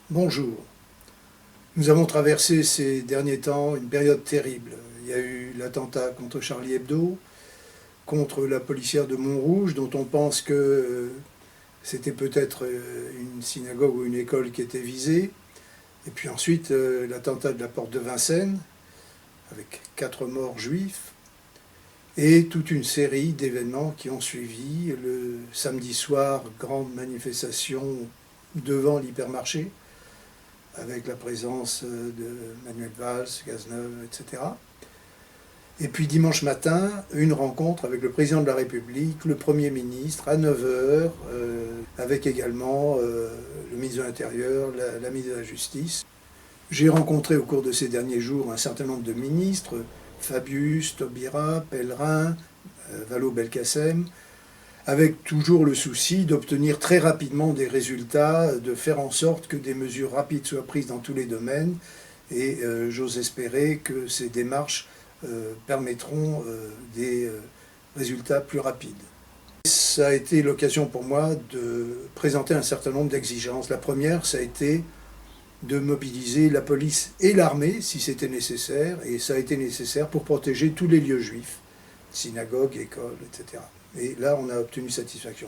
Bonjour. Nous avons traversé ces derniers temps une période terrible. Il y a eu l'attentat contre Charlie Hebdo, contre la policière de Montrouge, dont on pense que c'était peut-être une synagogue ou une école qui était visée. Et puis ensuite, l'attentat de la porte de Vincennes, avec 4 morts juifs, et toute une série d'événements qui ont suivi. Le samedi soir, grande manifestation devant l'hypermarché, avec la présence de Manuel Valls, Cazeneuve, etc. Et puis dimanche matin, une rencontre avec le président de la République, le Premier ministre, à 9 heures, avec également le ministre de l'Intérieur, la ministre de la Justice. J'ai rencontré au cours de ces derniers jours un certain nombre de ministres, Fabius, Taubira, Pellerin, Vallaud-Belkacem, avec toujours le souci d'obtenir très rapidement des résultats, de faire en sorte que des mesures rapides soient prises dans tous les domaines, et j'ose espérer que ces démarches permettront des résultats plus rapides. Ça a été l'occasion pour moi de présenter un certain nombre d'exigences. La première, ça a été de mobiliser la police et l'armée, si c'était nécessaire, et ça a été nécessaire pour protéger tous les lieux juifs, synagogues, écoles, etc. Et là, on a obtenu satisfaction.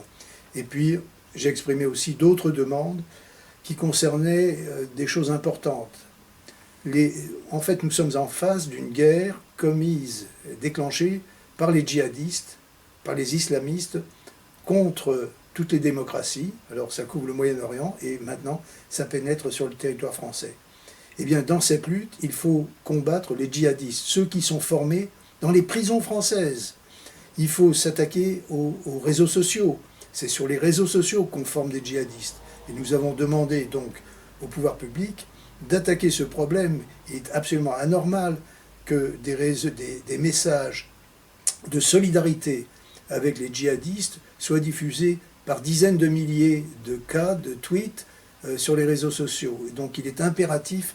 Et puis, j'ai exprimé aussi d'autres demandes qui concernaient des choses importantes. En fait, nous sommes en face d'une guerre déclenchée par les djihadistes, par les islamistes, contre toutes les démocraties. Alors, ça couvre le Moyen-Orient et maintenant, ça pénètre sur le territoire français. Eh bien, dans cette lutte, il faut combattre les djihadistes, ceux qui sont formés dans les prisons françaises. Il faut s'attaquer aux réseaux sociaux. C'est sur les réseaux sociaux qu'on forme des djihadistes. Et nous avons demandé donc au pouvoir public d'attaquer ce problème. Il est absolument anormal que des messages de solidarité avec les djihadistes soient diffusés par dizaines de milliers de cas, de tweets sur les réseaux sociaux. Et donc il est impératif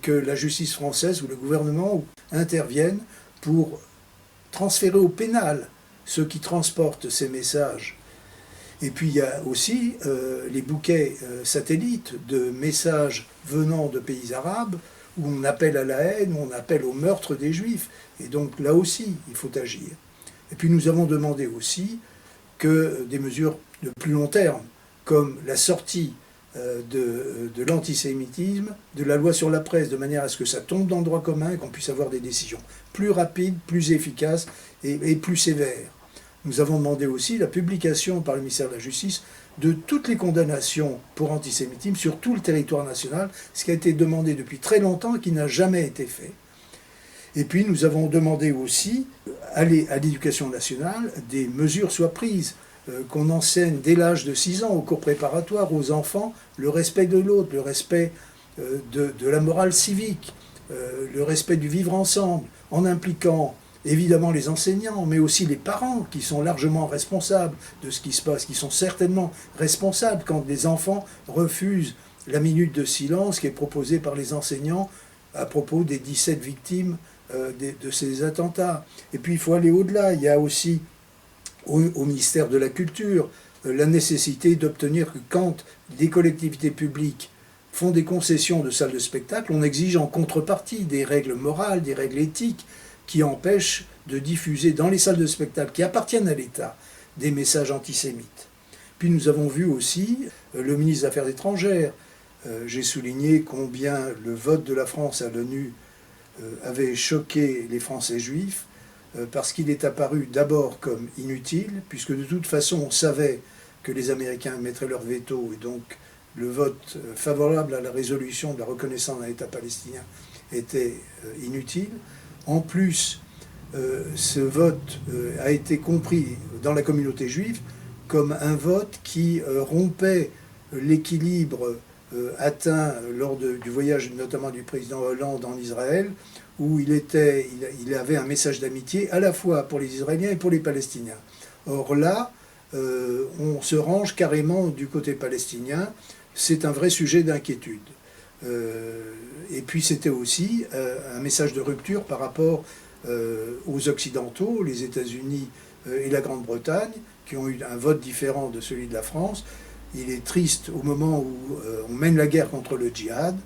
que la justice française ou le gouvernement interviennent pour transférer au pénal ceux qui transportent ces messages. Et puis il y a aussi les bouquets satellites de messages venant de pays arabes où on appelle à la haine, où on appelle au meurtre des juifs. Et donc là aussi, il faut agir. Et puis nous avons demandé aussi que des mesures de plus long terme, comme la sortie de l'antisémitisme, de la loi sur la presse, de manière à ce que ça tombe dans le droit commun et qu'on puisse avoir des décisions plus rapides, plus efficaces et plus sévères. Nous avons demandé aussi la publication par le ministère de la Justice de toutes les condamnations pour antisémitisme sur tout le territoire national, ce qui a été demandé depuis très longtemps et qui n'a jamais été fait. Et puis nous avons demandé aussi à l'éducation nationale des mesures soient prises, qu'on enseigne dès l'âge de 6 ans au cours préparatoire aux enfants le respect de l'autre, le respect de la morale civique, le respect du vivre ensemble, en impliquant évidemment les enseignants, mais aussi les parents qui sont largement responsables de ce qui se passe, qui sont certainement responsables quand les enfants refusent la minute de silence qui est proposée par les enseignants à propos des 17 victimes de ces attentats. Et puis il faut aller au-delà, il y a aussi au ministère de la Culture la nécessité d'obtenir que quand des collectivités publiques font des concessions de salles de spectacle, on exige en contrepartie des règles morales, des règles éthiques qui empêchent de diffuser dans les salles de spectacle qui appartiennent à l'État des messages antisémites. Puis nous avons vu aussi le ministre des Affaires étrangères. J'ai souligné combien le vote de la France à l'ONU avait choqué les Français juifs, parce qu'il est apparu d'abord comme inutile, puisque de toute façon on savait que les Américains mettraient leur veto, et donc le vote favorable à la résolution de la reconnaissance d'un État palestinien était inutile. En plus, ce vote a été compris dans la communauté juive comme un vote qui rompait l'équilibre atteint lors du voyage notamment du président Hollande en Israël, où il avait un message d'amitié à la fois pour les Israéliens et pour les Palestiniens. Or là, on se range carrément du côté palestinien. C'est un vrai sujet d'inquiétude. Et puis c'était aussi un message de rupture par rapport aux Occidentaux, les États-Unis et la Grande-Bretagne, qui ont eu un vote différent de celui de la France. il est triste au moment où on mène la guerre contre le djihad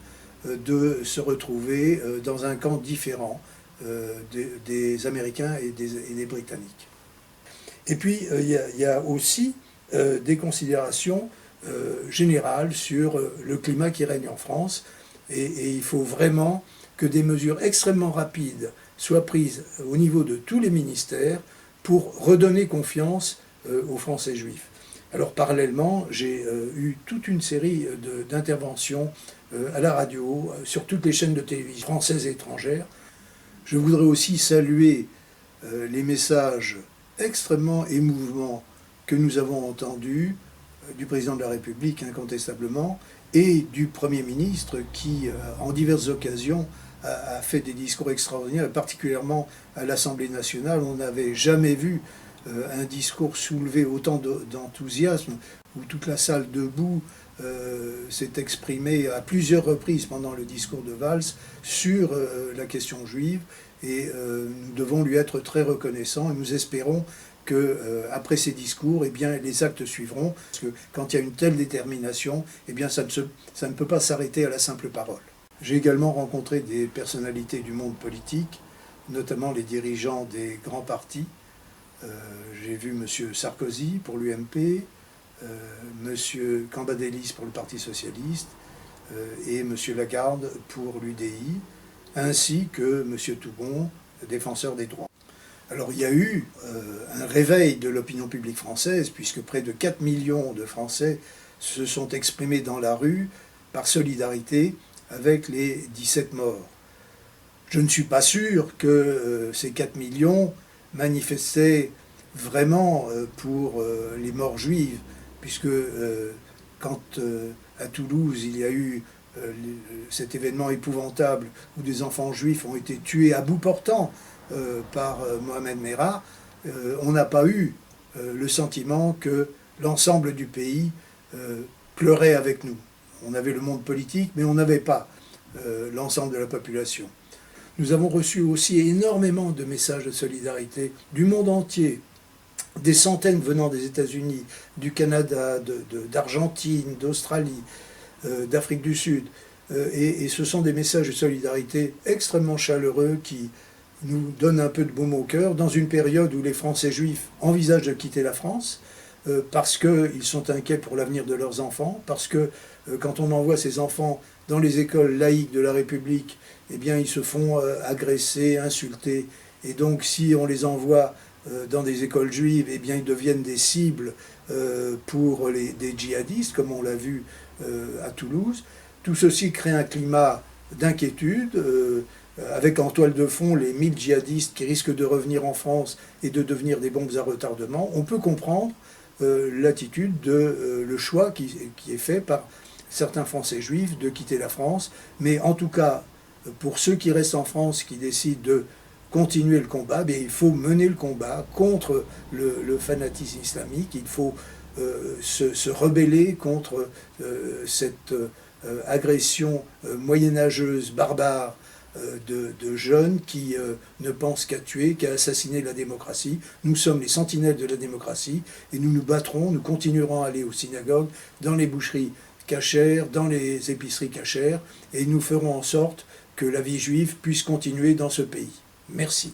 de se retrouver dans un camp différent des Américains et des Britanniques. Et puis il y a aussi des considérations générales sur le climat qui règne en France, et il faut vraiment que des mesures extrêmement rapides soient prises au niveau de tous les ministères pour redonner confiance aux Français juifs. Alors parallèlement, j'ai eu toute une série d'interventions à la radio, sur toutes les chaînes de télévision françaises et étrangères. Je voudrais aussi saluer les messages extrêmement émouvants que nous avons entendus du président de la République, incontestablement, et du Premier ministre qui, en diverses occasions, a fait des discours extraordinaires, particulièrement à l'Assemblée nationale. On n'avait jamais vu un discours soulever autant d'enthousiasme, où toute la salle debout s'est exprimée à plusieurs reprises pendant le discours de Valls sur la question juive, et nous devons lui être très reconnaissants, et nous espérons qu'après ces discours, eh bien, les actes suivront, parce que quand il y a une telle détermination, eh bien, ça ne peut pas s'arrêter à la simple parole. J'ai également rencontré des personnalités du monde politique, notamment les dirigeants des grands partis. J'ai vu M. Sarkozy pour l'UMP, M. Cambadélis pour le Parti socialiste et M. Lagarde pour l'UDI, ainsi que M. Toubon, défenseur des droits. Alors il y a eu un réveil de l'opinion publique française, puisque près de 4 millions de Français se sont exprimés dans la rue par solidarité avec les 17 morts. Je ne suis pas sûr que ces 4 millions manifestaient vraiment pour les morts juives, puisque quand à Toulouse il y a eu cet événement épouvantable où des enfants juifs ont été tués à bout portant par Mohamed Merah, on n'a pas eu le sentiment que l'ensemble du pays pleurait avec nous. On avait le monde politique, mais on n'avait pas l'ensemble de la population. Nous avons reçu aussi énormément de messages de solidarité du monde entier, des centaines venant des États-Unis, du Canada, d'Argentine, d'Australie, d'Afrique du Sud. Et ce sont des messages de solidarité extrêmement chaleureux qui nous donnent un peu de baume au cœur dans une période où les Français juifs envisagent de quitter la France parce qu'ils sont inquiets pour l'avenir de leurs enfants, parce que quand on envoie ses enfants dans les écoles laïques de la République, eh bien ils se font agresser, insulter, et donc si on les envoie dans des écoles juives, eh bien ils deviennent des cibles pour des djihadistes, comme on l'a vu à Toulouse. Tout ceci crée un climat d'inquiétude, avec en toile de fond les 1000 djihadistes qui risquent de revenir en France et de devenir des bombes à retardement. On peut comprendre l'attitude le choix qui est fait par certains Français juifs de quitter la France, mais en tout cas, pour ceux qui restent en France, qui décident de continuer le combat, bien, il faut mener le combat contre le fanatisme islamique, il faut se rebeller contre cette agression moyenâgeuse, barbare, de jeunes qui ne pensent qu'à tuer, qu'à assassiner la démocratie. Nous sommes les sentinelles de la démocratie, et nous nous battrons, nous continuerons à aller aux synagogues, dans les boucheries cachères, dans les épiceries cachères, et nous ferons en sorte que la vie juive puisse continuer dans ce pays. Merci.